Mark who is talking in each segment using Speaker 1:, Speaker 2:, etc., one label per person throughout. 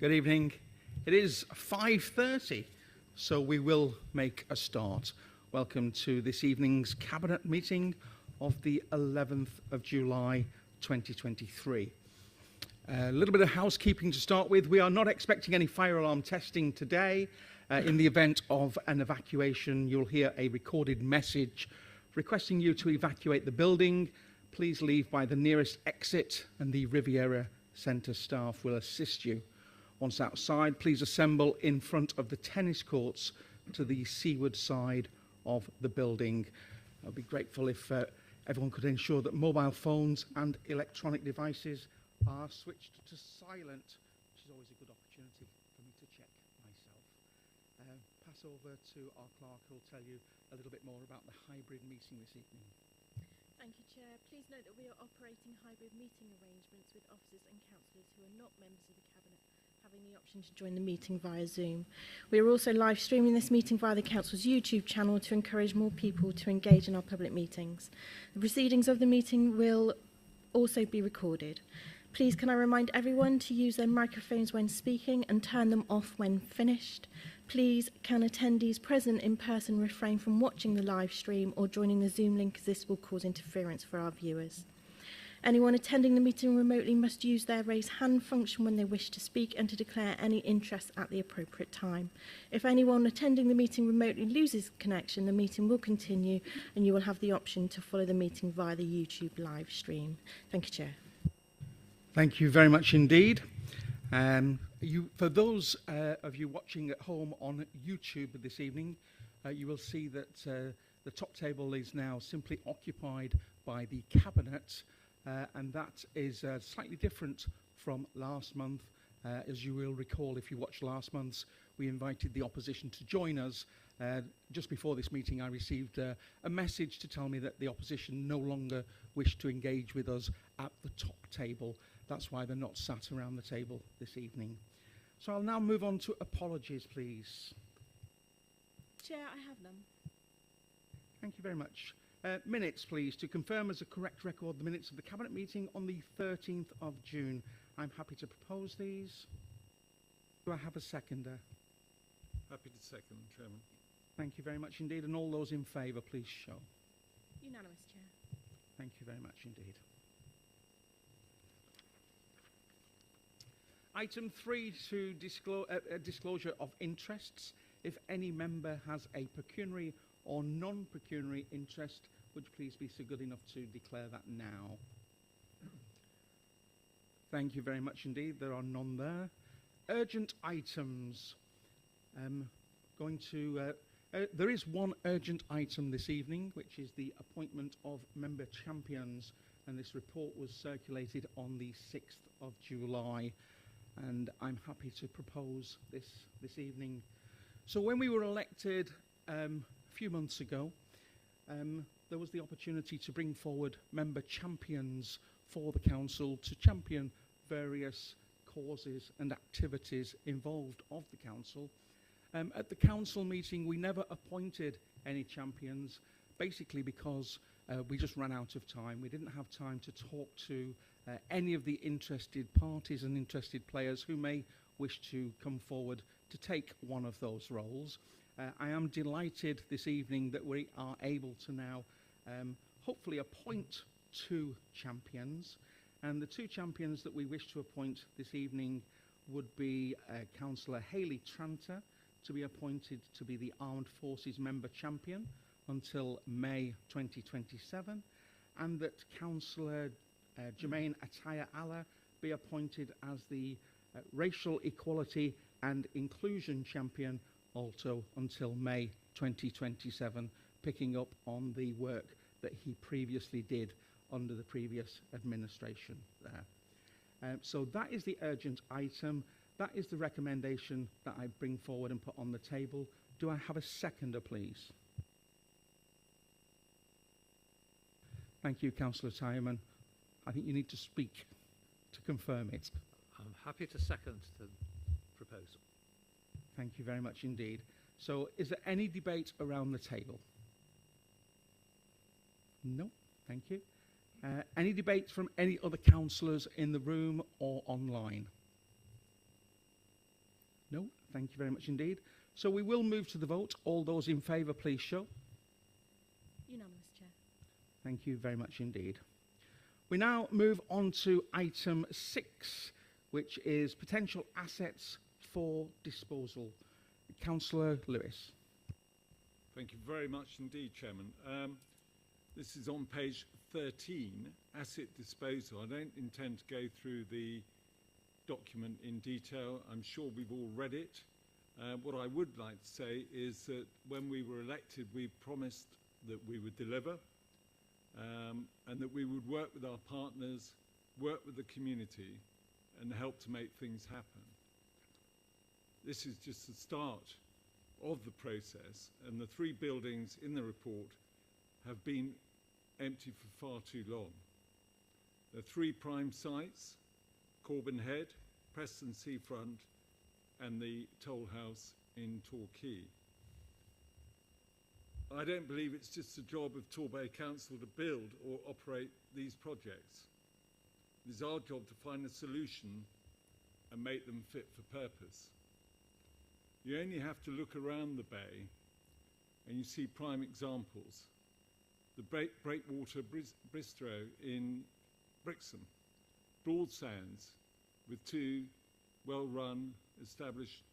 Speaker 1: Good evening. It is 5:30, so we will make a start. Welcome to this evening's Cabinet meeting of the 11th of July 2023. A little bit of housekeeping to start with. We are not expecting any fire alarm testing today. In the event of an evacuation, you'll hear a recorded message requesting you to evacuate the building. Please leave by the nearest exit and the Riviera Centre staff will assist you. Once outside, please assemble in front of the tennis courts to the seaward side of the building. I'd be grateful if everyone could ensure that mobile phones and electronic devices are switched to silent, which is always a good opportunity for me to check myself. Pass over to our clerk who will tell you a little bit more about the hybrid meeting this evening.
Speaker 2: Thank you, Chair. Please note that we are operating hybrid meeting arrangements with officers and councillors who are not members of the Cabinet having the option to join the meeting via Zoom. We are also live streaming this meeting via the Council's YouTube channel to encourage more people to engage in our public meetings. The proceedings of the meeting will also be recorded. Please can I remind everyone to use their microphones when speaking and turn them off when finished. Please can attendees present in person refrain from watching the live stream or joining the Zoom link, as this will cause interference for our viewers. Anyone attending the meeting remotely must use their raise hand function when they wish to speak and to declare any interest at the appropriate time. If anyone attending the meeting remotely loses connection, the meeting will continue and you will have the option to follow the meeting via the YouTube live stream. Thank you, Chair.
Speaker 1: Thank you very much indeed. For those of you watching at home on YouTube this evening, you will see that the top table is now simply occupied by the Cabinet, and that is slightly different from last month. As you will recall, if you watched last month's, we invited the opposition to join us. Just before this meeting, I received a message to tell me that the opposition no longer wished to engage with us at the top table. That's why they're not sat around the table this evening. So I'll now move on to apologies, please.
Speaker 2: Chair, I have none.
Speaker 1: Thank you very much. Minutes, please, to confirm as a correct record the minutes of the Cabinet meeting on the 13th of June. I'm happy to propose these. Do I have a seconder?
Speaker 3: Happy to second, Chairman.
Speaker 1: Thank you very much indeed. And all those in favour, please show.
Speaker 2: Unanimous, Chair.
Speaker 1: Thank you very much indeed. Item 3 to disclosure of interests. If any member has a pecuniary or non-pecuniary interest, would you please be so good enough to declare that now? Thank you very much indeed. There are none there. Urgent items. There is one urgent item this evening, which is the appointment of member champions, and this report was circulated on the 6th of July. And I'm happy to propose this evening. So when we were elected a few months ago, there was the opportunity to bring forward member champions for the council to champion various causes and activities involved of the council. At the council meeting, we never appointed any champions, basically because we just ran out of time. We didn't have time to talk to any of the interested parties and interested players who may wish to come forward to take one of those roles. I am delighted this evening that we are able to now hopefully appoint 2 champions, and the 2 champions that we wish to appoint this evening would be Councillor Hayley Tranter to be appointed to be the Armed Forces Member Champion until May 2027, and that Councillor Jermaine Ataya Allah be appointed as the Racial Equality and Inclusion Champion also until May 2027, picking up on the work that he previously did under the previous administration there. So that is the urgent item. That is the recommendation that I bring forward and put on the table. Do I have a seconder, please? Thank you, Councillor Tyerman. I think you need to speak to confirm it.
Speaker 3: I'm happy to second the proposal.
Speaker 1: Thank you very much indeed. So is there any debate around the table? No, thank you. Any debate from any other councillors in the room or online? No, thank you very much indeed. So we will move to the vote. All those in favour, please show.
Speaker 2: Unanimous, Chair.
Speaker 1: Thank you very much indeed. We now move on to item 6, which is potential assets for disposal. Councillor Lewis.
Speaker 3: Thank you very much indeed, Chairman. This is on page 13, asset disposal. I don't intend to go through the document in detail. I'm sure we've all read it. What I would like to say is that when we were elected, we promised that we would deliver and that we would work with our partners, work with the community, and help to make things happen. This is just the start of the process, and the 3 buildings in the report have been empty for far too long. There are 3 prime sites: Corbin Head, Preston Seafront, and the Toll House in Torquay. I don't believe it's just the job of Torbay Council to build or operate these projects. It is our job to find a solution and make them fit for purpose. You only have to look around the bay and you see prime examples. The Breakwater Bistro in Brixham, Broadsands with 2 well-run, established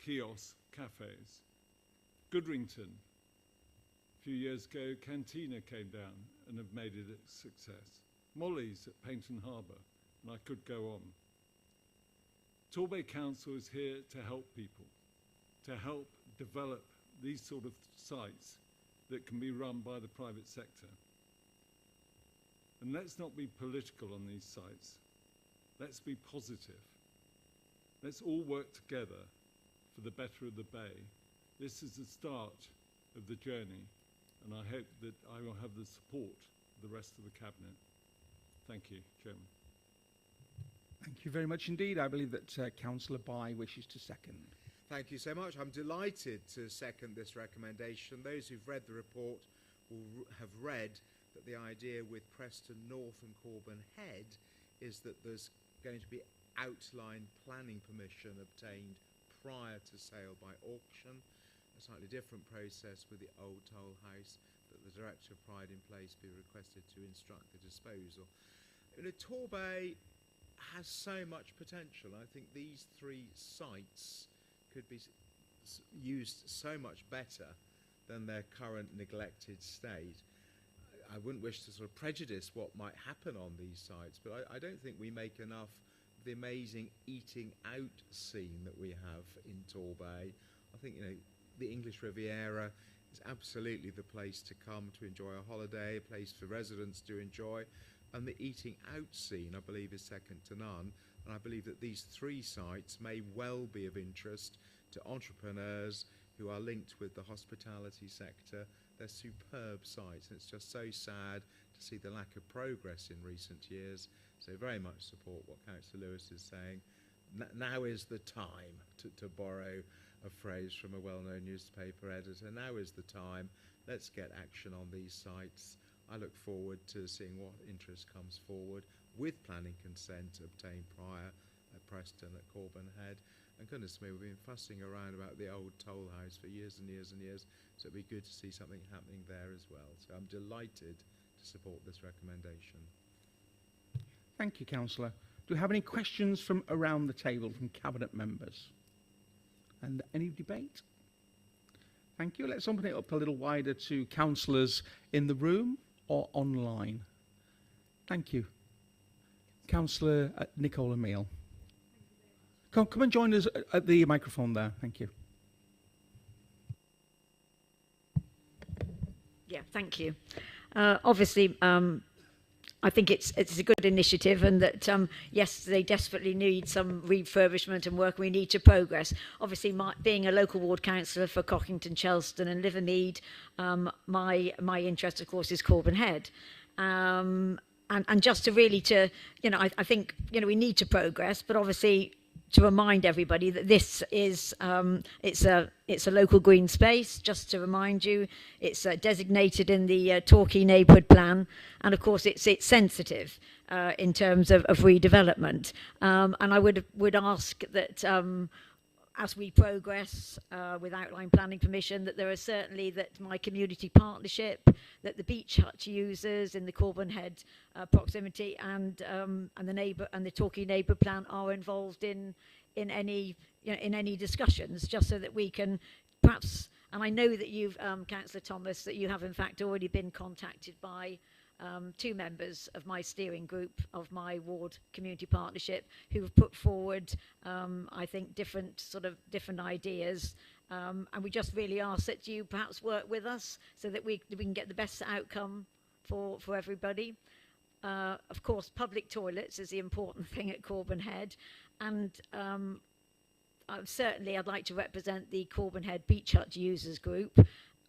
Speaker 3: kiosk cafes. Goodrington, a few years ago, Cantina came down and have made it a success. Molly's at Paynton Harbour, and I could go on. Torbay Council is here to help people, to help develop these sort of sites that can be run by the private sector. And let's not be political on these sites. Let's be positive. Let's all work together for the better of the bay. This is the start of the journey, and I hope that I will have the support of the rest of the Cabinet. Thank you, Chairman.
Speaker 1: Thank you very much indeed. I believe that Councillor Bye wishes to second.
Speaker 4: Thank you so much. I'm delighted to second this recommendation. Those who've read the report will have read that the idea with Preston North and Corbin Head is that there's going to be outline planning permission obtained prior to sale by auction. A slightly different process with the old toll house, that the Director of Pride in Place be requested to instruct the disposal. You know, Torbay has so much potential. I think these 3 sites could be used so much better than their current neglected state. I wouldn't wish to sort of prejudice what might happen on these sites, but I don't think we make enough of the amazing eating out scene that we have in Torbay. I think, you know, the English Riviera is absolutely the place to come to enjoy a holiday, a place for residents to enjoy, and the eating out scene, I believe, is second to none. And I believe that these 3 sites may well be of interest to entrepreneurs who are linked with the hospitality sector. They're superb sites, and it's just so sad to see the lack of progress in recent years. So very much support what Councillor Lewis is saying. Now is the time, to borrow a phrase from a well-known newspaper editor. Now is the time. Let's get action on these sites. I look forward to seeing what interest comes forward with planning consent obtained prior at Preston, at Corbin Head. And goodness me, we've been fussing around about the old toll house for years and years and years, so it'd be good to see something happening there as well. So I'm delighted to support this recommendation.
Speaker 1: Thank you, Councillor. Do we have any questions from around the table from Cabinet members? And any debate? Thank you. Let's open it up a little wider to councillors in the room or online. Thank you. Councillor Nicola Meal. Come and join us at the microphone there. Thank you.
Speaker 5: Yeah, thank you. Obviously, I think it's a good initiative, and that yes, they desperately need some refurbishment and work. We need to progress. Obviously, being a local ward councillor for Cockington, Chelston, and Livermead, my interest, of course, is Corbin Head. And just to really I think we need to progress, but obviously to remind everybody that this is it's a local green space. Just to remind you, it's designated in the Torquay neighbourhood plan, and of course it's sensitive in terms of redevelopment. And I would ask that as we progress with outline planning permission, that there are certainly that my community partnership, that the beach hut users in the Corbin Head proximity and the neighbour and the Torquay neighbour plan are involved in any in any discussions, just so that we can perhaps. And I know that you've, Councillor Thomas, that you have in fact already been contacted by 2 members of my steering group of my ward community partnership who have put forward, I think, different ideas. And we just really ask that you perhaps work with us so that we can get the best outcome for everybody. Of course, public toilets is the important thing at Corbin Head, and certainly I'd like to represent the Corbin Head Beach Hut users group,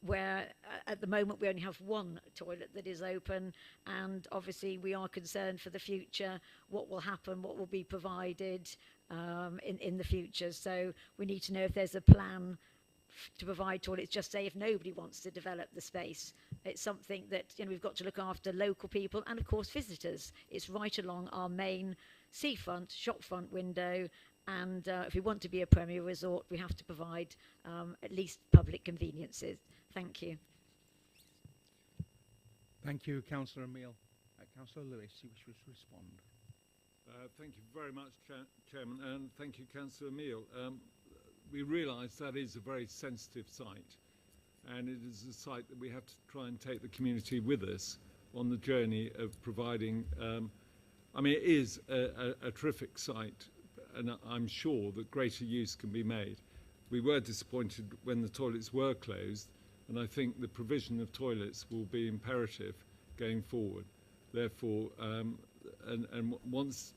Speaker 5: where at the moment we only have 1 toilet that is open, and obviously we are concerned for the future, what will happen, what will be provided in the future. So we need to know if there's a plan to provide toilets, just say if nobody wants to develop the space. It's something that we've got to look after local people and of course visitors. It's right along our main seafront, shopfront window, and if we want to be a premier resort, we have to provide at least public conveniences. Thank you.
Speaker 1: Thank you, Councillor Emile. Councillor Lewis, you wish to respond.
Speaker 3: Thank you very much, Chairman, and thank you, Councillor Emile. We realise that is a very sensitive site, and it is a site that we have to try and take the community with us on the journey of providing. I mean, it is a terrific site, and I'm sure that greater use can be made. We were disappointed when the toilets were closed, and I think the provision of toilets will be imperative going forward. Therefore, and once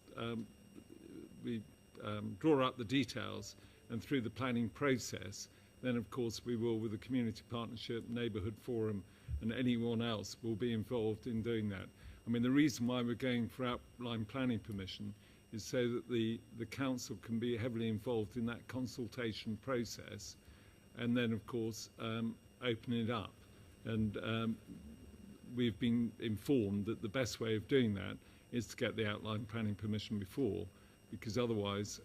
Speaker 3: we draw up the details and through the planning process, then of course we will, with the community partnership, neighbourhood forum and anyone else, will be involved in doing that. I mean, the reason why we're going for outline planning permission is so that the council can be heavily involved in that consultation process, and then of course open it up. And we've been informed that the best way of doing that is to get the outline planning permission before, because otherwise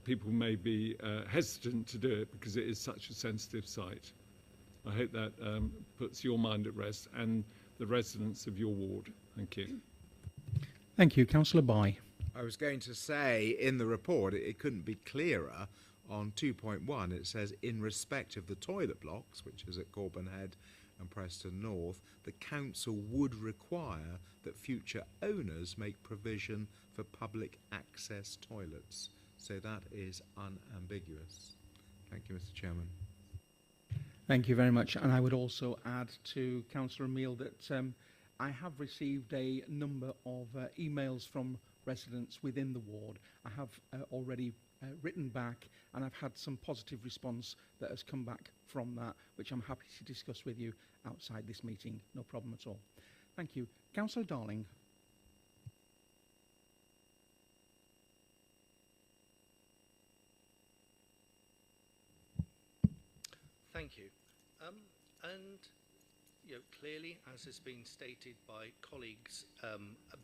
Speaker 3: people may be hesitant to do it because it is such a sensitive site. I hope that puts your mind at rest and the residents of your ward. Thank you.
Speaker 1: Thank you, Councillor Bye.
Speaker 4: I was going to say, in the report, it couldn't be clearer. On 2.1, it says, in respect of the toilet blocks, which is at Corbin Head and Preston North, the council would require that future owners make provision for public access toilets. So that is unambiguous. Thank you, Mr. Chairman.
Speaker 1: Thank you very much. And I would also add to Councillor Emile that I have received a number of emails from residents within the ward. I have already written back, and I've had some positive response that has come back from that, which I'm happy to discuss with you outside this meeting. No problem at all. Thank you. Councillor Darling.
Speaker 6: Thank you. And clearly, as has been stated by colleagues,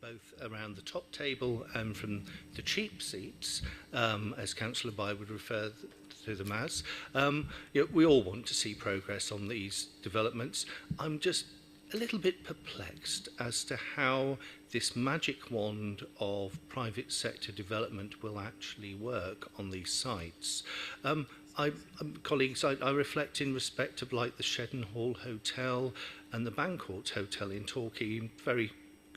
Speaker 6: both around the top table and from the cheap seats, as Councillor Bye would refer to them as, we all want to see progress on these developments. I'm just a little bit perplexed as to how this magic wand of private sector development will actually work on these sites. Colleagues, I reflect in respect of like the Shedden Hall Hotel and the Bancourt Hotel in Torquay, very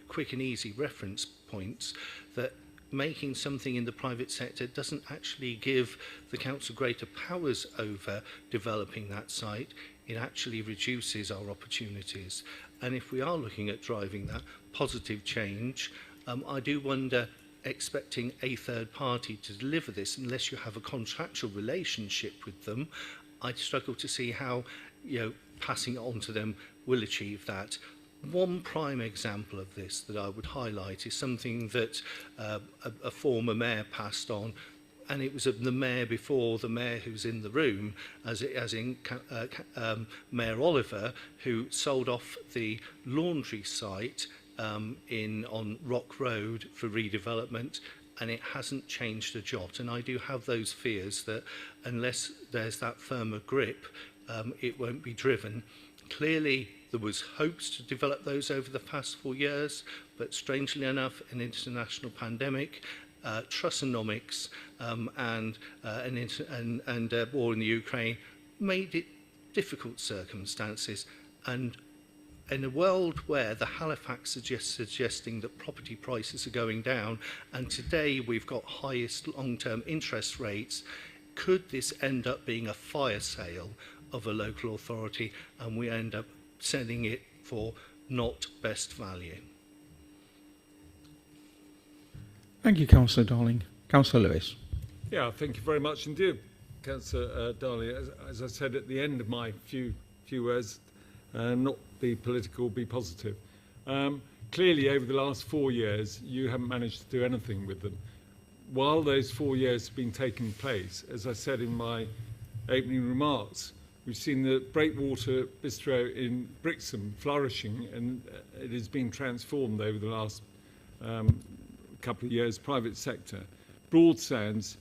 Speaker 6: quick and easy reference points, that making something in the private sector doesn't actually give the council greater powers over developing that site. It actually reduces our opportunities. And if we are looking at driving that positive change, I do wonder, expecting a third party to deliver this unless you have a contractual relationship with them, I struggle to see how passing it on to them will achieve that. One prime example of this that I would highlight is something that a former mayor passed on, and it was the mayor before the mayor who's in the room, as in Mayor Oliver, who sold off the laundry site on Rock Road for redevelopment, and it hasn't changed a jot. And I do have those fears that unless there's that firmer grip, it won't be driven. Clearly, there was hopes to develop those over the past 4 years, but strangely enough, an international pandemic, Trussonomics, and war in the Ukraine made it difficult circumstances. And in a world where the Halifax is suggesting that property prices are going down, and today we've got highest long-term interest rates, could this end up being a fire sale of a local authority, and we end up selling it for not best value?
Speaker 1: Thank you, Councillor Darling. Councillor Lewis.
Speaker 3: Yeah, thank you very much indeed, Councillor Darling. As I said at the end of my few words, not be political, be positive. Clearly, over the last 4 years, you haven't managed to do anything with them. While those 4 years have been taking place, as I said in my opening remarks, we've seen the Breakwater Bistro in Brixham flourishing, and it has been transformed over the last couple of years, private sector. Broadsands,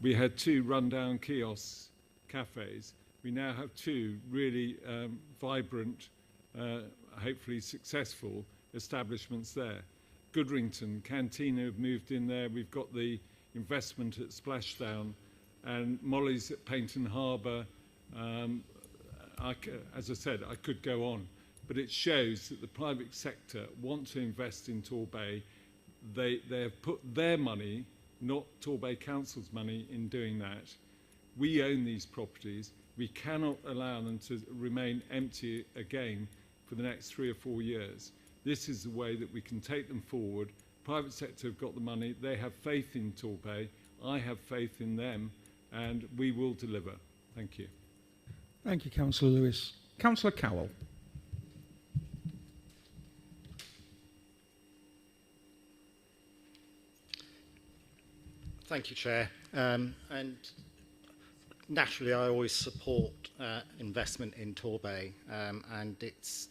Speaker 3: we had 2 rundown kiosks, cafes. We now have 2 really vibrant, hopefully successful establishments there. Goodrington, Cantina have moved in there. We've got the investment at Splashdown, and Molly's at Paynton Harbour. As I said, I could go on, but it shows that the private sector want to invest in Torbay. They have put their money, not Torbay Council's money, in doing that. We own these properties. We cannot allow them to remain empty again for the next 3 or 4 years. This is the way that we can take them forward. Private sector have got the money. They have faith in Torbay. I have faith in them, and we will deliver. Thank you.
Speaker 1: Thank you, Councillor Lewis. Councillor Cowell.
Speaker 7: Thank you, Chair. And naturally, I always support investment in Torbay, and it's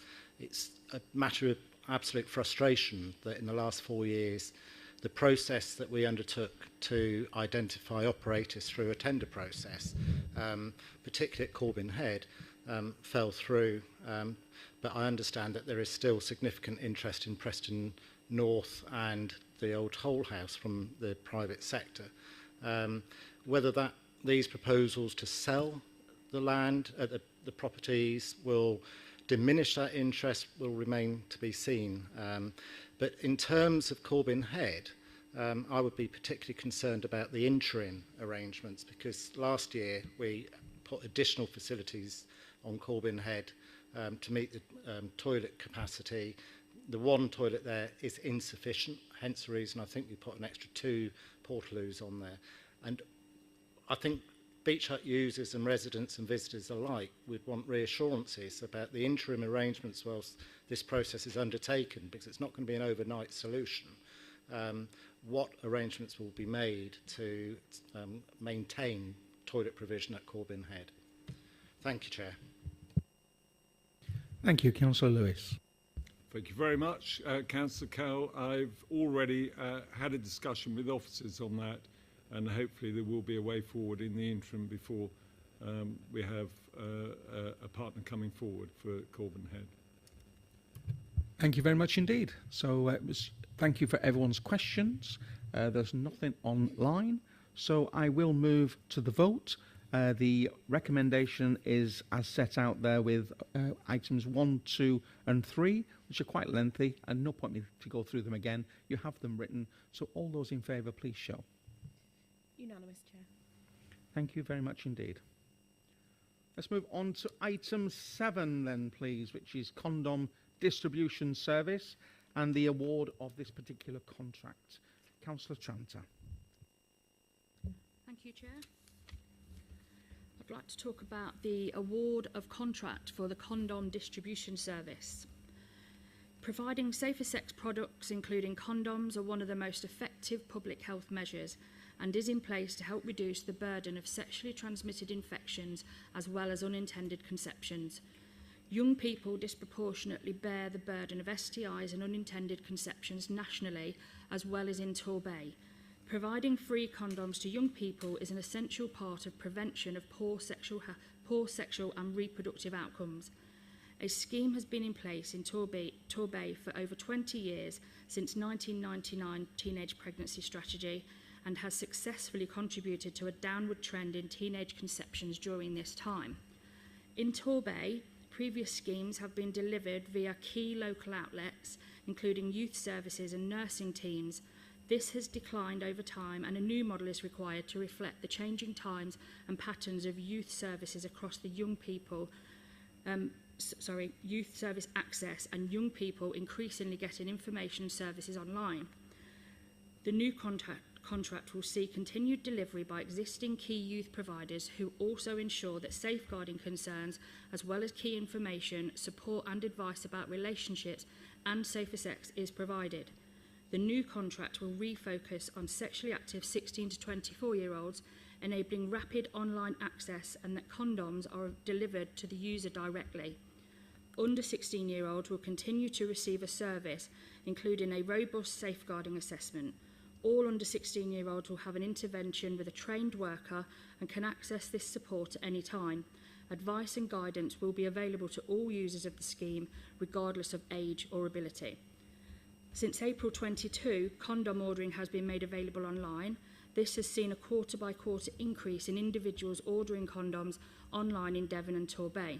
Speaker 7: a matter of absolute frustration that in the last 4 years, the process that we undertook to identify operators through a tender process, particularly at Corbin Head, fell through. But I understand that there is still significant interest in Preston North and the old Toll House from the private sector. Whether these proposals to sell the land, the properties, will diminish that interest will remain to be seen. But in terms of Corbin Head, I would be particularly concerned about the interim arrangements, because last year we put additional facilities on Corbin Head to meet the toilet capacity. The one toilet there is insufficient, hence the reason I think we put an extra 2 portaloos on there. And I think Beach Hut users and residents and visitors alike would want reassurances about the interim arrangements whilst this process is undertaken, because it's not going to be an overnight solution. What arrangements will be made to maintain toilet provision at Corbin Head? Thank you, Chair.
Speaker 1: Thank you, Councillor Lewis.
Speaker 3: Thank you very much, Councillor Cowell. I've already had a discussion with officers on that, and hopefully there will be a way forward in the interim before we have a partner coming forward for Corbin Head.
Speaker 1: Thank you very much indeed. So thank you for everyone's questions. There's nothing online, so I will move to the vote. The recommendation is as set out there with items 1, 2 and 3, which are quite lengthy, and no point me to go through them again. You have them written, so all those in favour, please show.
Speaker 2: Unanimous, Chair.
Speaker 1: Thank you very much indeed. Let's move on to item 7 then, please, which is Condom Distribution Service and the award of this particular contract. Councillor Tranter.
Speaker 8: Thank you, Chair. I'd like to talk about the award of contract for the Condom Distribution Service. Providing safer sex products, including condoms, are one of the most effective public health measures and is in place to help reduce the burden of sexually transmitted infections as well as unintended conceptions. Young people disproportionately bear the burden of STIs and unintended conceptions nationally as well as in Torbay. Providing free condoms to young people is an essential part of prevention of poor sexual and reproductive outcomes. A scheme has been in place in Torbay for over 20 years since 1999 Teenage Pregnancy Strategy, and has successfully contributed to a downward trend in teenage conceptions during this time. In Torbay, previous schemes have been delivered via key local outlets, including youth services and nursing teams. This has declined over time, and a new model is required to reflect the changing times and patterns of youth services across the youth service access and young people increasingly getting information services online. The new contract will see continued delivery by existing key youth providers who also ensure that safeguarding concerns, as well as key information, support and advice about relationships and safer sex is provided. The new contract will refocus on sexually active 16 to 24-year-olds, enabling rapid online access, and that condoms are delivered to the user directly. Under 16-year-olds will continue to receive a service, including a robust safeguarding assessment. All under 16-year-olds will have an intervention with a trained worker and can access this support at any time. Advice and guidance will be available to all users of the scheme, regardless of age or ability. Since April 22, condom ordering has been made available online. This has seen a quarter-by-quarter increase in individuals ordering condoms online in Devon and Torbay,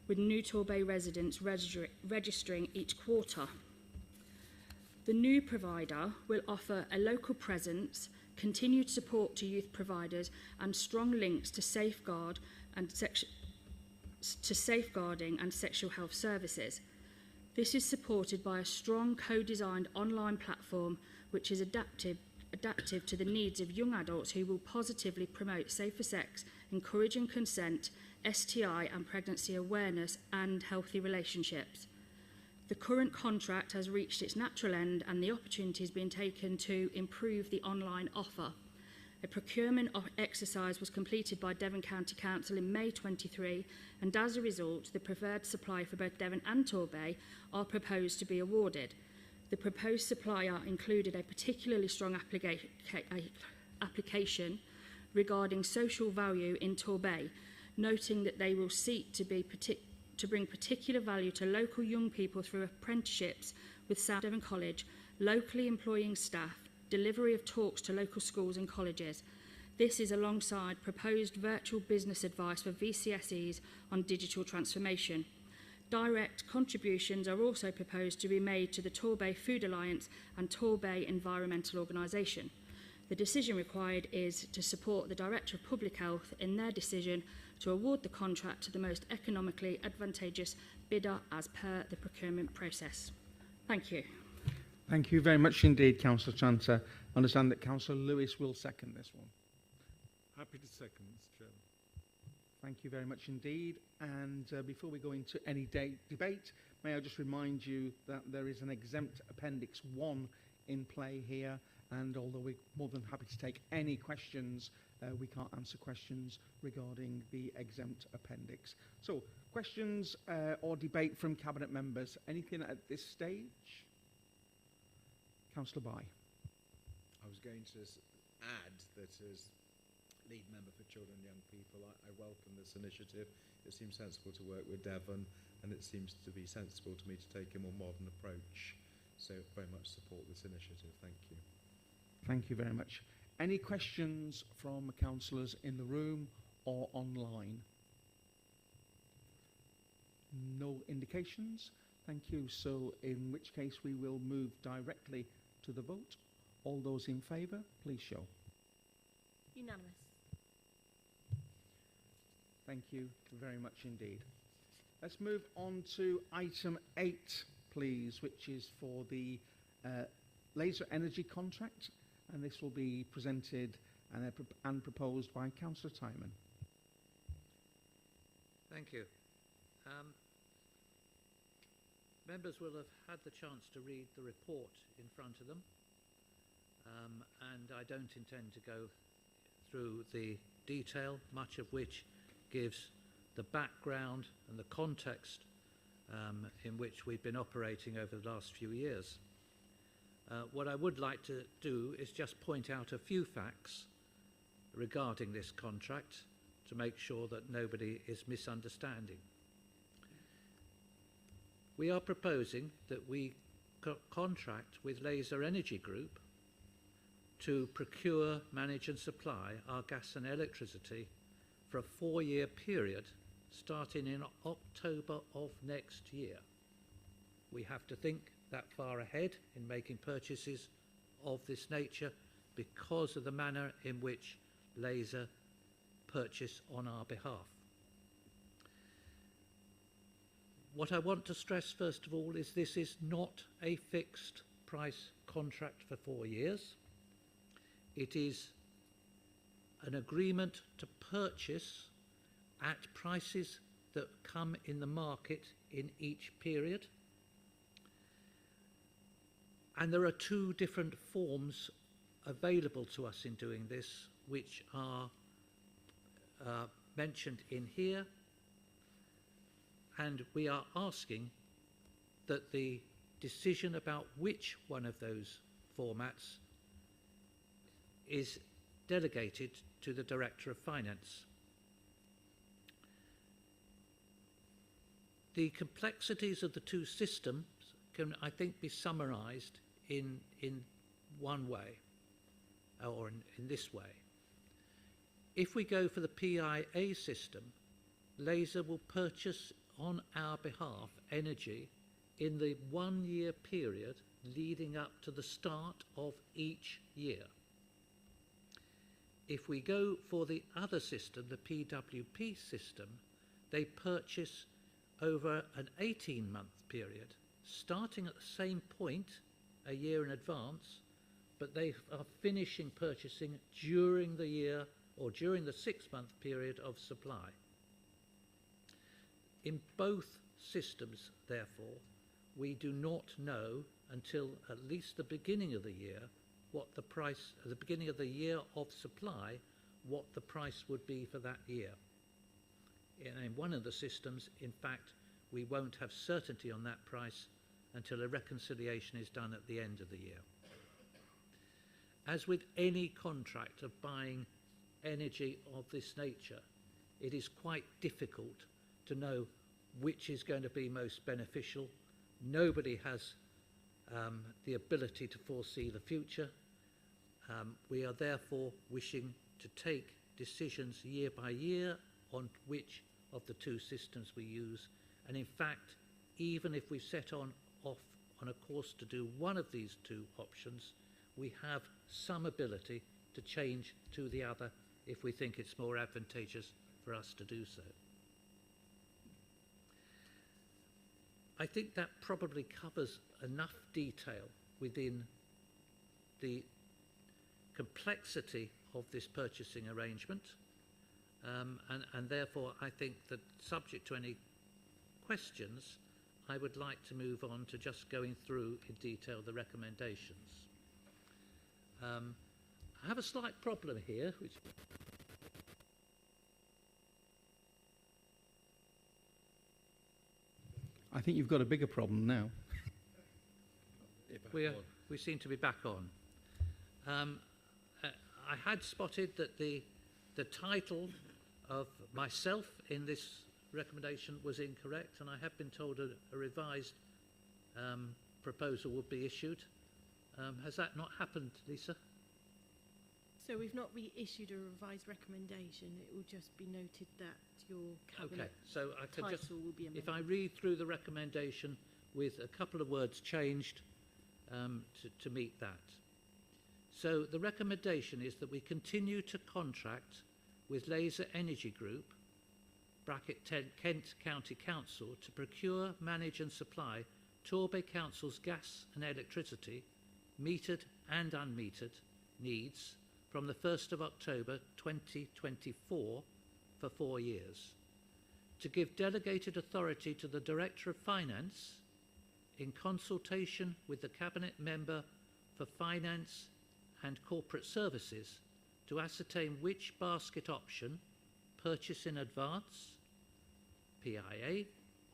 Speaker 8: with new Torbay residents registering each quarter. The new provider will offer a local presence, continued support to youth providers, and strong links to safeguarding and sexual health services. This is supported by a strong co-designed online platform which is adaptive to the needs of young adults who will positively promote safer sex, encouraging consent, STI and pregnancy awareness, and healthy relationships. The current contract has reached its natural end, and the opportunity has been taken to improve the online offer. A procurement exercise was completed by Devon County Council in May 23, and as a result, the preferred supply for both Devon and Torbay are proposed to be awarded. The proposed supplier included a particularly strong application regarding social value in Torbay, noting that they will seek to bring particular value to local young people through apprenticeships with South Devon College, locally employing staff, delivery of talks to local schools and colleges. This is alongside proposed virtual business advice for VCSEs on digital transformation. Direct contributions are also proposed to be made to the Torbay Food Alliance and Torbay Environmental Organisation. The decision required is to support the Director of Public Health in their decision to award the contract to the most economically advantageous bidder as per the procurement process. Thank you.
Speaker 1: Thank you very much indeed, Councillor Chanter. I understand that Councillor Lewis will second this one.
Speaker 3: Happy to second, Mr. Chairman.
Speaker 1: Thank you very much indeed. And before we go into any debate, may I just remind you that there is an exempt Appendix 1 in play here, and although we're more than happy to take any questions, we can't answer questions regarding the exempt appendix. So, questions or debate from Cabinet members? Anything at this stage? Councillor Bye.
Speaker 4: I was going to add that as lead member for children and young people, I welcome this initiative. It seems sensible to work with Devon, and it seems to be sensible to me to take a more modern approach. So very much support this initiative. Thank you.
Speaker 1: Thank you very much. Any questions from councillors in the room or online? No indications. Thank you. So in which case we will move directly to the vote. All those in favour, please show.
Speaker 2: Unanimous.
Speaker 1: Thank you very much indeed. Let's move on to item 8, please, which is for the laser energy contract, and this will be presented and proposed by Councillor Timon.
Speaker 9: Thank you. Members will have had the chance to read the report in front of them, and I don't intend to go through the detail, much of which gives the background and the context in which we've been operating over the last few years. What I would like to do is just point out a few facts regarding this contract to make sure that nobody is misunderstanding. We are proposing that we contract with Laser Energy Group to procure, manage and supply our gas and electricity for a 4-year period starting in October of next year. We have to think that far ahead in making purchases of this nature because of the manner in which Laser purchase on our behalf. What I want to stress first of all is this is not a fixed price contract for 4 years. It is an agreement to purchase at prices that come in the market in each period. And there are 2 different forms available to us in doing this, which are mentioned in here. And we are asking that the decision about which one of those formats is delegated to the Director of Finance. The complexities of the 2 systems can, I think, be summarised in one way, or in this way. If we go for the PIA system, Laser will purchase on our behalf energy in the 1-year period leading up to the start of each year. If we go for the other system, the PWP system, they purchase over an 18-month period, starting at the same point a year in advance, but they are finishing purchasing during the year or during the 6-month period of supply. In both systems, therefore, we do not know until at least the beginning of the year what the price, at the beginning of the year of supply, what the price would be for that year. In one of the systems, in fact, we won't have certainty on that price until a reconciliation is done at the end of the year. As with any contract of buying energy of this nature, it is quite difficult to know which is going to be most beneficial. Nobody has the ability to foresee the future. We are therefore wishing to take decisions year by year on which of the 2 systems we use. And in fact, even if we set off on a course to do one of these 2 options, we have some ability to change to the other if we think it's more advantageous for us to do so. I think that probably covers enough detail within the complexity of this purchasing arrangement, and therefore I think that, subject to any questions, I would like to move on to just going through in detail the recommendations. I have a slight problem here, which
Speaker 1: I think you've got a bigger problem now.
Speaker 9: we seem to be back on. I had spotted that the title of myself in this recommendation was incorrect, and I have been told a revised proposal would be issued. Has that not happened, Lisa?
Speaker 2: So we've not reissued a revised recommendation. It will just be noted that your cabinet
Speaker 9: Okay, so I could
Speaker 2: title
Speaker 9: just,
Speaker 2: will be amended.
Speaker 9: if I read through the recommendation with a couple of words changed to meet that. So the recommendation is that we continue to contract with Laser Energy Group, bracket Kent County Council, to procure, manage and supply Torbay Council's gas and electricity, metered and unmetered needs from the 1st of October 2024 for 4 years. To give delegated authority to the Director of Finance, in consultation with the Cabinet Member for Finance and Corporate Services, to ascertain which basket option, purchase in advance, PIA,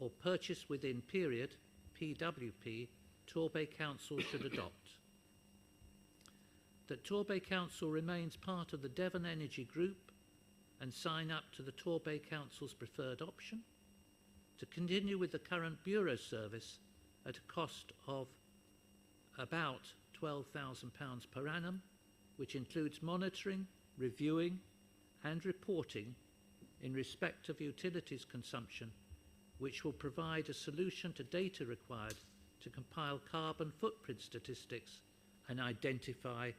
Speaker 9: or purchase within period, PWP, Torbay Council should adopt. that Torbay Council remains part of the Devon Energy Group and sign up to the Torbay Council's preferred option, to continue with the current Bureau service at a cost of about £12,000 per annum, which includes monitoring, reviewing and reporting in respect of utilities consumption, which will provide a solution to data required to compile carbon footprint statistics and identify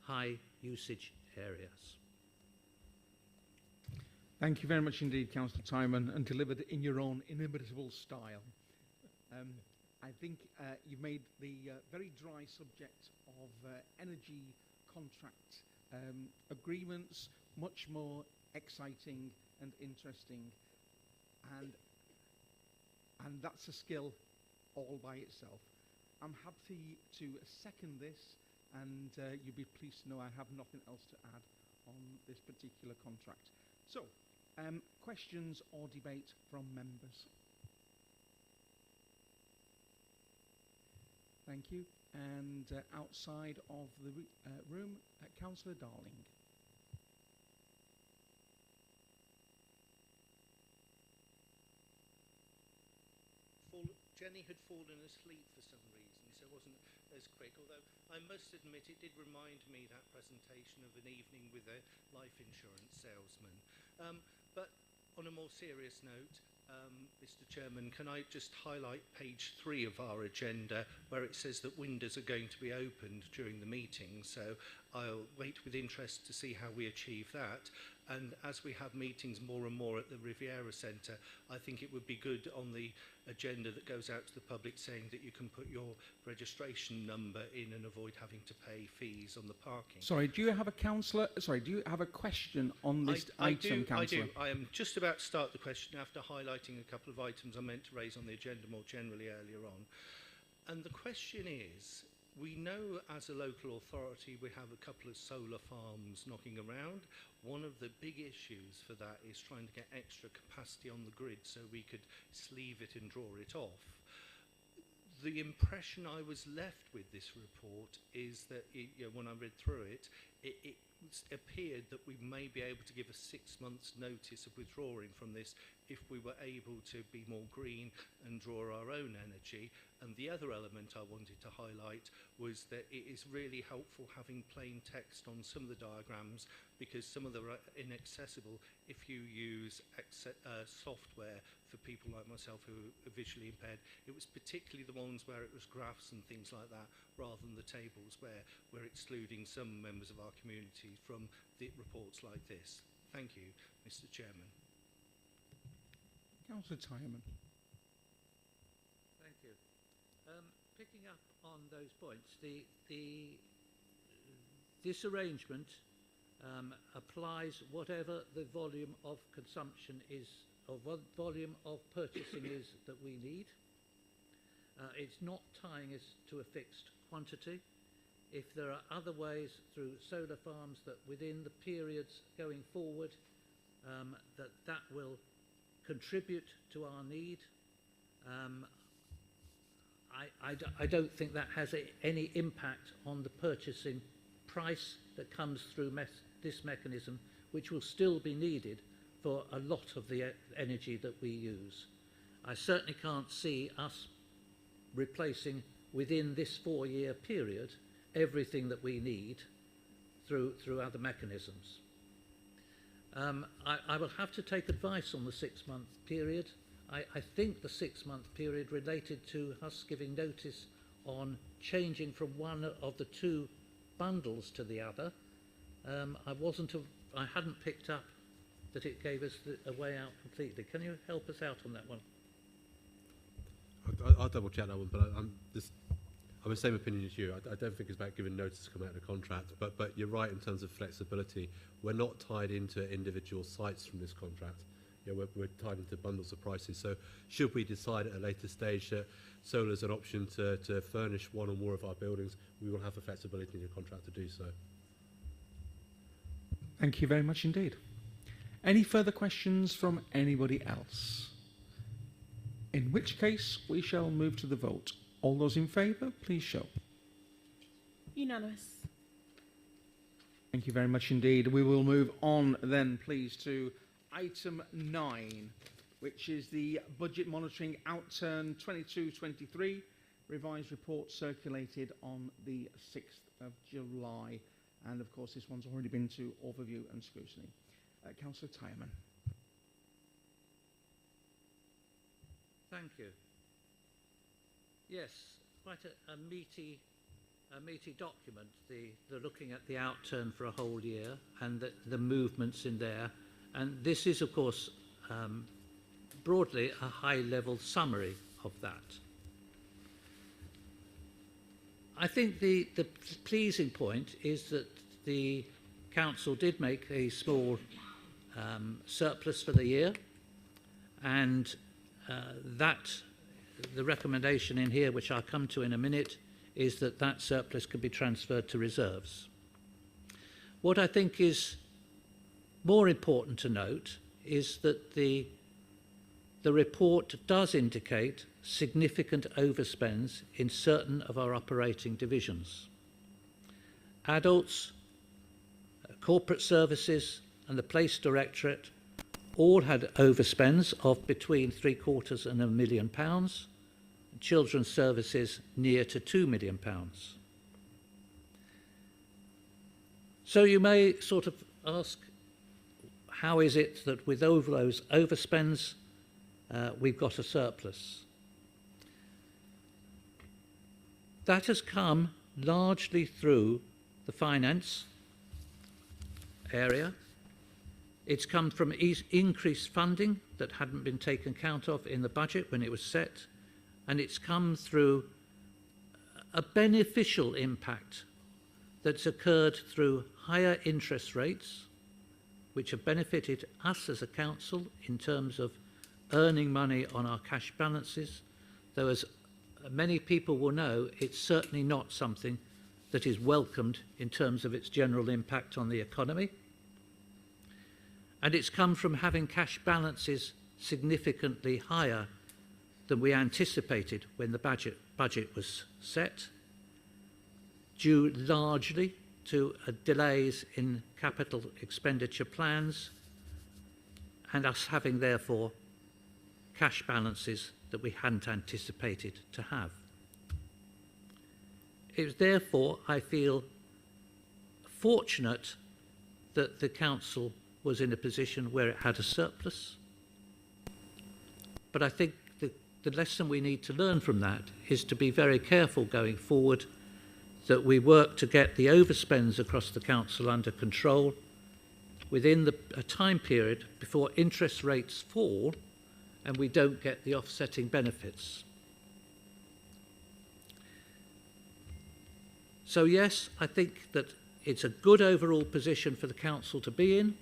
Speaker 9: high usage areas.
Speaker 1: Thank you very much indeed, Councillor Timon, and delivered in your own inimitable style. I think you made the very dry subject of energy contract agreements much more exciting and interesting, and that's a skill all by itself. I'm happy to second this, and you'll be pleased to know I have nothing else to add on this particular contract. So, questions or debate from members? Thank you. And outside of the room, Councillor Darling.
Speaker 6: Jenny had fallen asleep for some reason, so it wasn't as quick, although I must admit it did remind me, that presentation, of an evening with a life insurance salesman. But on a more serious note, Mr. Chairman, can I just highlight page 3 of our agenda, where it says that windows are going to be opened during the meeting, so I'll wait with interest to see how we achieve that. And as we have meetings more and more at the Riviera Centre, I think it would be good on the agenda that goes out to the public saying that you can put your registration number in and avoid having to pay fees on the parking.
Speaker 1: Sorry, do you have a councillor? Sorry, do you have a question on this item, councillor?
Speaker 6: I am just about to start the question after highlighting a couple of items I meant to raise on the agenda more generally earlier on. And the question is, we know as a local authority we have a couple of solar farms knocking around. One of the big issues for that is trying to get extra capacity on the grid so we could sleeve it and draw it off. The impression I was left with this report is that when I read through it, it appeared that we may be able to give a 6 months notice of withdrawing from this if we were able to be more green and draw our own energy. And the other element I wanted to highlight was that it is really helpful having plain text on some of the diagrams, because some of them are inaccessible if you use software for people like myself who are visually impaired. It was particularly the ones where it was graphs and things like that, rather than the tables where we're excluding some members of our community from the reports like this. Thank you, Mr. Chairman.
Speaker 1: Councillor Timon.
Speaker 9: Thank you. Picking up on those points, this arrangement applies whatever the volume of consumption is, or what volume of purchasing is that we need. It's not tying us to a fixed quantity. If there are other ways through solar farms that within the periods going forward that will contribute to our need, I don't think that has any impact on the purchasing price that comes through this mechanism, which will still be needed for a lot of the energy that we use. I certainly can't see us replacing within this 4-year period everything that we need through other mechanisms. I will have to take advice on the 6-month period. I think the 6-month period related to us giving notice on changing from one of the 2 bundles to the other. I hadn't picked up that it gave us a way out completely. Can you help us out on that one?
Speaker 10: I'll double check that one, but I'm the same opinion as you. I don't think it's about giving notice to come out of the contract, but you're right in terms of flexibility. We're not tied into individual sites from this contract. We're tied into bundles of prices. So should we decide at a later stage that solar is an option to furnish one or more of our buildings, we will have the flexibility in the contract to do so.
Speaker 1: Thank you very much indeed. Any further questions from anybody else? In which case, we shall move to the vote. All those in favour, please show.
Speaker 2: Unanimous.
Speaker 1: Thank you very much indeed. We will move on then, please, to item 9, which is the Budget Monitoring Outturn 22-23 revised report circulated on the 6th of July. And of course, this one's already been to overview and scrutiny. Councillor Tyerman.
Speaker 9: Thank you. Yes, quite a meaty document, the looking at the outturn for a whole year and the movements in there. And this is, of course, broadly a high-level summary of that. I think the pleasing point is that the Council did make a small surplus for the year, and the recommendation in here, which I'll come to in a minute, is that that surplus can be transferred to reserves. What I think is more important to note is that the report does indicate significant overspends in certain of our operating divisions. Adults, corporate services and the Police Directorate all had overspends of between £750,000 and £1 million. Children's Services near to £2 million. So you may sort of ask, how is it that with all those overspends we've got a surplus? That has come largely through the finance area. It's come from increased funding that hadn't been taken account of in the budget when it was set, and it's come through a beneficial impact that's occurred through higher interest rates, which have benefited us as a council in terms of earning money on our cash balances, though as many people will know, it's certainly not something that is welcomed in terms of its general impact on the economy. And it's come from having cash balances significantly higher than we anticipated when the budget was set, due largely to delays in capital expenditure plans and us having therefore cash balances that we hadn't anticipated to have. It was therefore, I feel, fortunate that the council was in a position where it had a surplus. But I think the lesson we need to learn from that is to be very careful going forward that we work to get the overspends across the council under control within a time period before interest rates fall and we don't get the offsetting benefits. So yes, I think that it's a good overall position for the council to be in,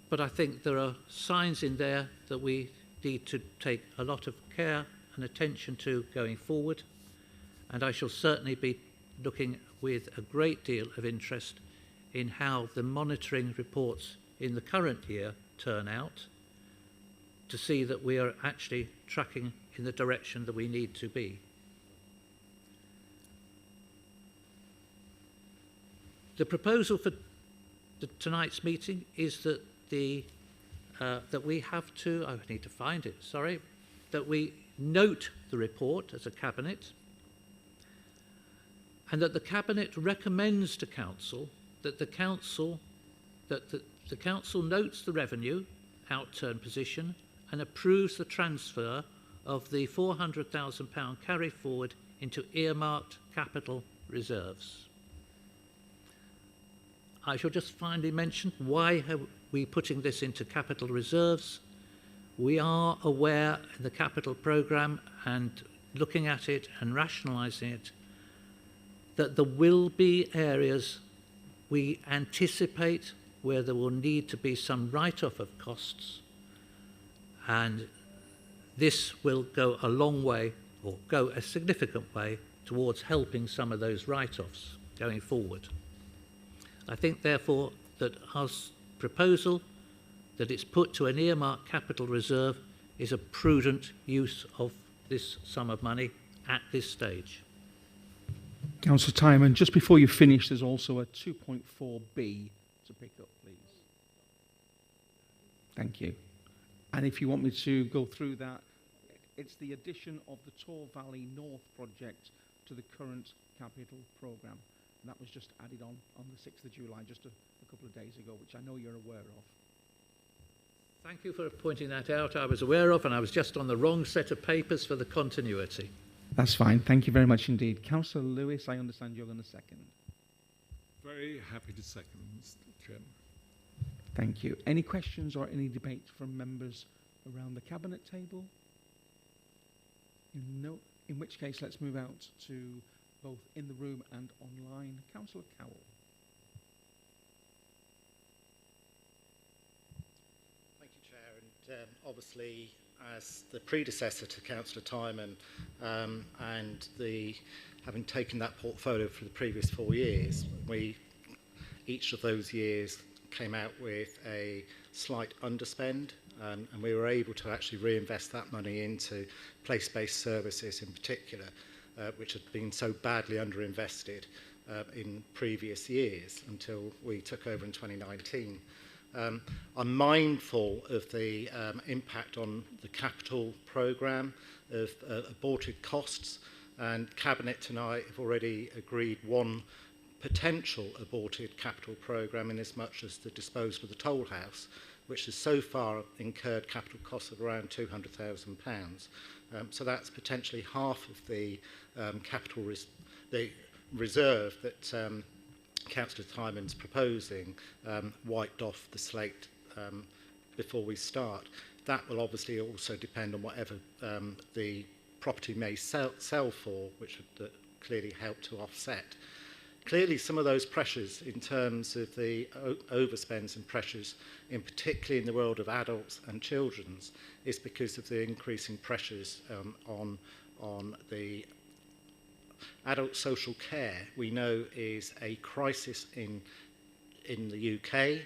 Speaker 9: but I think there are signs in there that we need to take a lot of care and attention to going forward, and I shall certainly be looking with a great deal of interest in how the monitoring reports in the current year turn out to see that we are actually tracking in the direction that we need to be. The proposal for tonight's meeting is that that we have to, I need to find it, sorry, that we note the report as a cabinet, and that the cabinet recommends to council that the council notes the revenue outturn position and approves the transfer of the £400,000 carry forward into earmarked capital reserves. I shall just finally mention why are we putting this into capital reserves. We are aware in the capital programme and looking at it and rationalising it that there will be areas we anticipate where there will need to be some write-off of costs, and this will go a long way, or go a significant way, towards helping some of those write-offs going forward. I think, therefore, that our proposal that it's put to an earmarked capital reserve is a prudent use of this sum of money at this stage.
Speaker 1: Councillor Tyman, just before you finish, there's also a 2.4B to pick up, please. Thank you. And if you want me to go through that, it's the addition of the Tor Valley North project to the current capital programme. And that was just added on the 6th of July, just a couple of days ago, which I know you're aware of.
Speaker 9: Thank you for pointing that out. I was aware of, and I was just on the wrong set of papers for the continuity.
Speaker 1: That's fine. Thank you very much indeed. Councillor Lewis, I understand you're going to second.
Speaker 3: Very happy to second, Mr. Chairman.
Speaker 1: Thank you. Any questions or any debate from members around the cabinet table? No. In which case, let's move out to both in the room and online. Councillor Cowell.
Speaker 7: Thank you, Chair. And obviously, as the predecessor to Councillor Tyman, and having taken that portfolio for the previous 4 years, each of those years came out with a slight underspend, and we were able to actually reinvest that money into place-based services in particular, which had been so badly underinvested in previous years until we took over in 2019. I'm mindful of the impact on the capital programme of aborted costs, and Cabinet tonight have already agreed one potential aborted capital programme in as much as the disposal of the toll house, which has so far incurred capital costs of around £200,000. So that's potentially half of the capital the reserve that Councillor Tyman's proposing wiped off the slate before we start. That will obviously also depend on whatever the property may sell for, which would clearly help to offset. Clearly, some of those pressures in terms of the overspends and pressures, in particularly in the world of adults and children's, is because of the increasing pressures on the adult social care. We know is a crisis in the UK.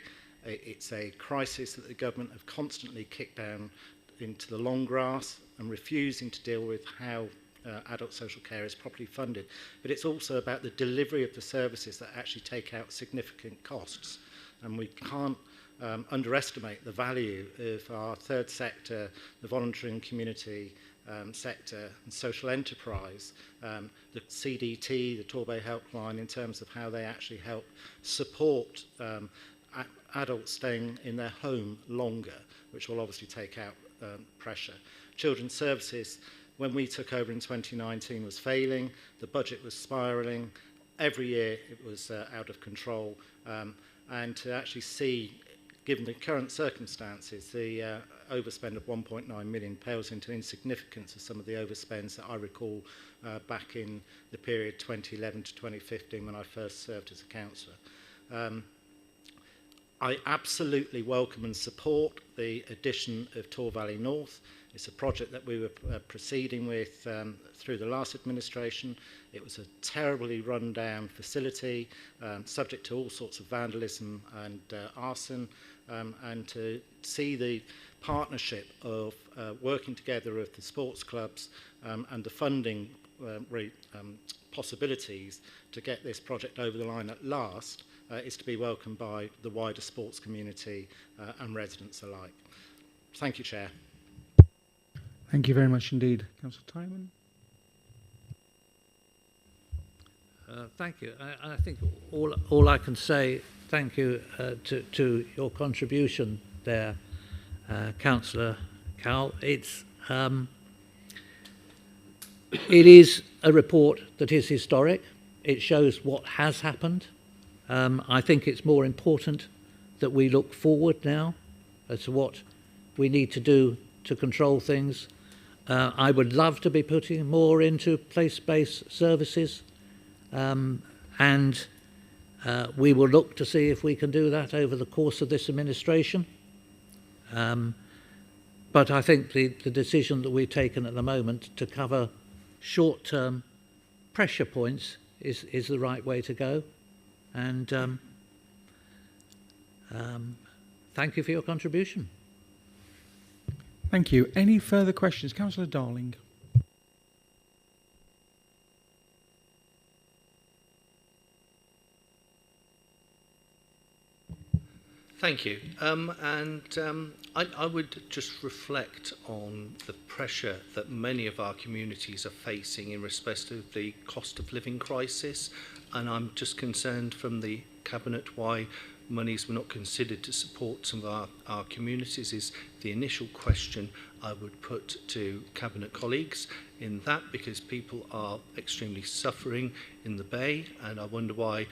Speaker 7: It's a crisis that the government have constantly kicked down into the long grass and refusing to deal with how adult social care is properly funded. But it's also about the delivery of the services that actually take out significant costs. And we can't underestimate the value of our third sector, the voluntary and community sector and social enterprise, the CDT, the Torbay Helpline, in terms of how they actually help support adults staying in their home longer, which will obviously take out pressure. Children's services, when we took over in 2019, was failing. The budget was spiralling. Every year it was out of control. And to actually see, given the current circumstances, the overspend of 1.9 million pales into insignificance of some of the overspends that I recall back in the period 2011 to 2015 when I first served as a councillor. I absolutely welcome and support the addition of Tor Valley North. It's a project that we were proceeding with through the last administration. It was a terribly run-down facility, subject to all sorts of vandalism and arson, and to see the partnership of working together of the sports clubs and the funding possibilities to get this project over the line at last is to be welcomed by the wider sports community and residents alike. Thank you, Chair.
Speaker 1: Thank you very much indeed. Councillor Tyman.
Speaker 9: Thank you. I think all I can say, thank you to your contribution there, Councillor Cowell. It is a report that is historic. It shows what has happened. I think it's more important that we look forward now as to what we need to do to control things. I would love to be putting more into place-based services, and we will look to see if we can do that over the course of this administration. But I think the decision that we've taken at the moment to cover short-term pressure points is the right way to go. And thank you for your contribution.
Speaker 1: Thank you. Any further questions? Councillor Darling.
Speaker 6: Thank you. I would just reflect on the pressure that many of our communities are facing in respect of the cost of living crisis, and I'm just concerned from the Cabinet why monies were not considered to support some of our communities is the initial question I would put to Cabinet colleagues in that, because people are extremely suffering in the Bay, and I wonder why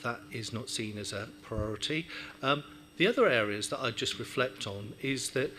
Speaker 6: that is not seen as a priority. The other areas that I just reflect on is that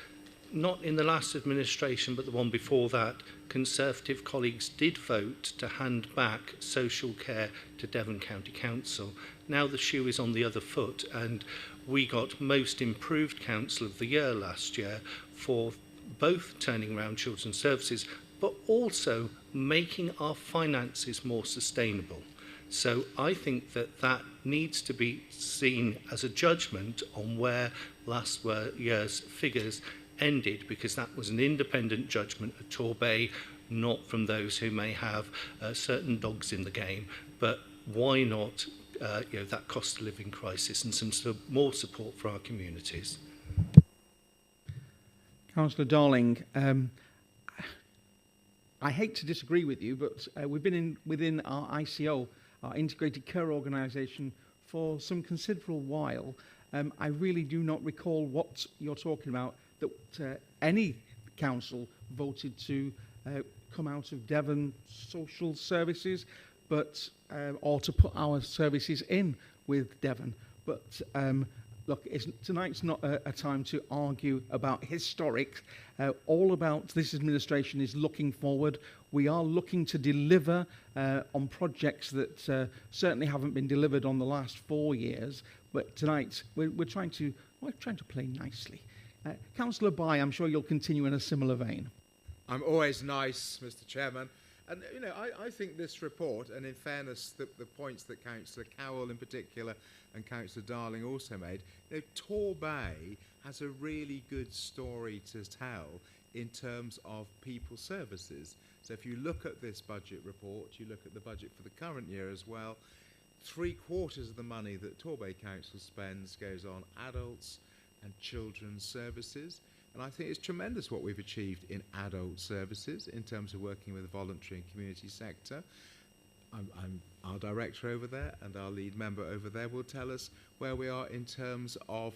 Speaker 6: not in the last administration but the one before that, Conservative colleagues did vote to hand back social care to Devon County Council. Now the shoe is on the other foot, and we got Most Improved Council of the Year last year for both turning around children's services but also making our finances more sustainable. So I think that that needs to be seen as a judgment on where last year's figures ended, because that was an independent judgment at Torbay, not from those who may have certain dogs in the game. But why not that cost of living crisis and some more support for our communities?
Speaker 1: Councillor Darling, I hate to disagree with you, but we've been within our ICO, our Integrated Care Organisation, for some considerable while. I really do not recall what you're talking about, that any council voted to come out of Devon social services, but or to put our services in with Devon. But look, tonight's not a time to argue about historic. All about this administration is looking forward. We are looking to deliver on projects that certainly haven't been delivered on the last 4 years. But tonight we're trying to play nicely. Councillor Bye, I'm sure you'll continue in a similar vein.
Speaker 4: I'm always nice, Mr. Chairman. And, I think this report, and in fairness, the points that Councillor Cowell in particular and Councillor Darling also made, Torbay has a really good story to tell in terms of people services. So if you look at this budget report, you look at the budget for the current year as well, 3/4 of the money that Torbay Council spends goes on adults and children's services. And I think it's tremendous what we've achieved in adult services in terms of working with the voluntary and community sector. I'm our director over there, and our lead member over there will tell us where we are in terms of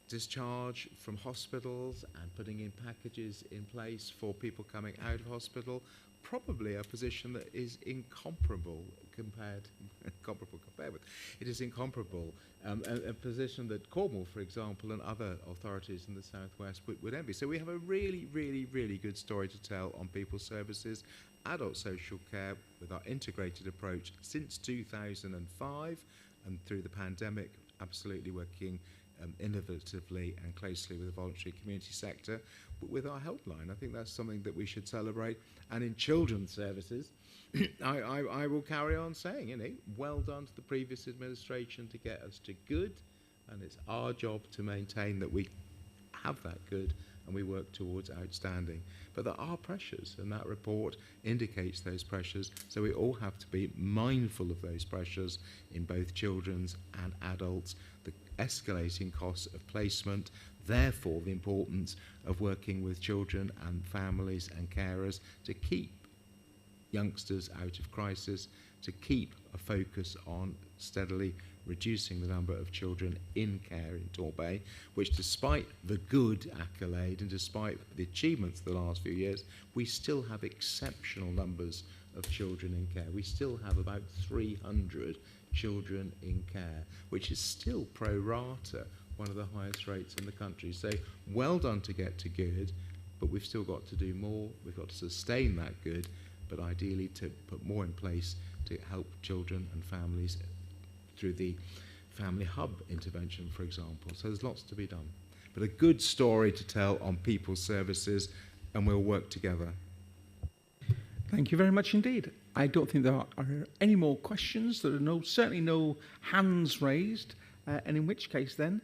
Speaker 4: discharge from hospitals and putting in packages in place for people coming out of hospital. Probably a position that is incomparable compared with. It is incomparable. A position that Cornwall, for example, and other authorities in the southwest would envy. So we have a really, really, really good story to tell on people services, adult social care, with our integrated approach since 2005, and through the pandemic, absolutely working innovatively and closely with the voluntary community sector, but with our helpline. I think that's something that we should celebrate. And in children's services, I will carry on saying, well done to the previous administration to get us to good, and it's our job to maintain that we have that good and we work towards outstanding. But there are pressures, and that report indicates those pressures, so we all have to be mindful of those pressures in both children's and adults, the escalating costs of placement, therefore the importance of working with children and families and carers to keep youngsters out of crisis, to keep a focus on steadily reducing the number of children in care in Torbay, which, despite the good accolade and despite the achievements of the last few years, we still have exceptional numbers of children in care. We still have about 300 children in care, which is still pro rata one of the highest rates in the country. So well done to get to good, but we've still got to do more. We've got to sustain that good, but ideally to put more in place to help children and families through the family hub intervention, for example. So there's lots to be done. But a good story to tell on people's services, and we'll work together.
Speaker 1: Thank you very much indeed. I don't think there are any more questions. There are certainly no hands raised, and in which case then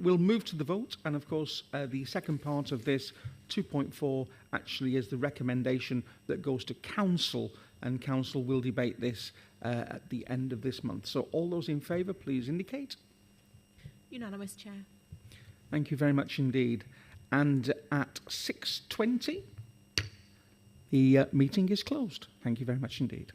Speaker 1: we'll move to the vote. And of course, the second part of this 2.4 actually is the recommendation that goes to Council, and Council will debate this at the end of this month. So all those in favour, please indicate.
Speaker 2: Unanimous, Chair.
Speaker 1: Thank you very much indeed. And at 6:20, the meeting is closed. Thank you very much indeed.